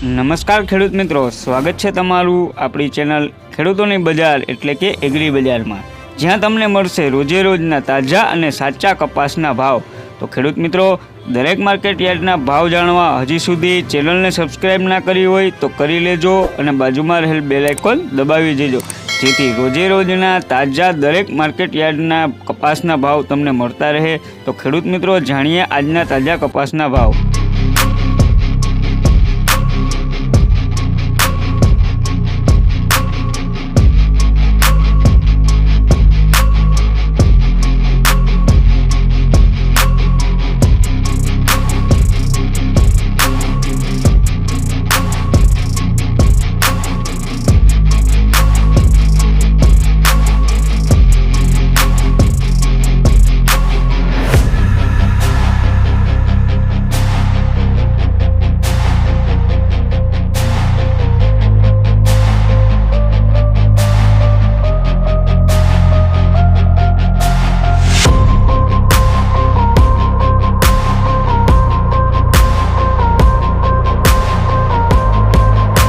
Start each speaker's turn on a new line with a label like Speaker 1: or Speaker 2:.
Speaker 1: નમસ્કાર ખેડૂત મિત્રો, સ્વાગત છે તમારું આપણી ચેનલ ખેડૂતોની બજાર એટલે કે એગ્રી બજારમાં, જ્યાં તમને મળશે રોજે રોજના તાજા અને સાચા કપાસના ભાવ। તો ખેડૂત મિત્રો, દરેક માર્કેટ યાર્ડના ભાવ જાણવા હજી સુધી ચેનલને સબસ્ક્રાઈબ ના કરી હોય તો કરી લેજો અને બાજુમાં રહેલ બેલ આઇકોન દબાવી દેજો, જેથી રોજે રોજના તાજા દરેક માર્કેટ યાર્ડના કપાસના ભાવ તમને મળતા રહે। તો ખેડૂત મિત્રો, જાણીએ આજના તાજા કપાસના ભાવ।